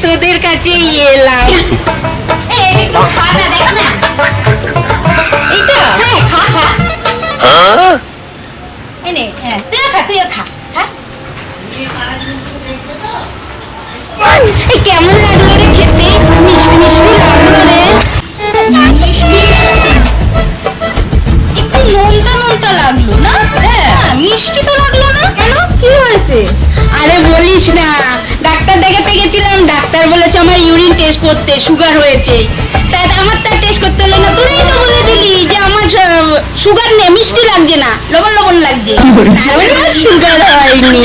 তোদের কাছেই এলাম। একটু খা না, দেখ না। এইটা হ্যাঁ, খা খা। এনে, হ্যাঁ, তুইও খা খা। এই কেমন লাগলো রে খেতে? মিষ্টি মিষ্টি লাগলো রে। মিষ্টি একটু নোনতা নোনতা লাগলো না? হ্যাঁ মিষ্টি তো লাগলো না। কেন, কি হয়েছে? আরে বলিস না, ডাক্তার দেখাতে গেছিলাম, ডাক্তার বলেছে আমার ইউরিন টেস্ট করতে, সুগার হয়েছে। তাই আমারটা টেস্ট করতে হলো না, তুই তো বলে দিলি যে আমার সুগার নেই, মিষ্টি লাগছে না, লবণ লবণ লাগছে। তার মানে আমার সুগার হয়নি।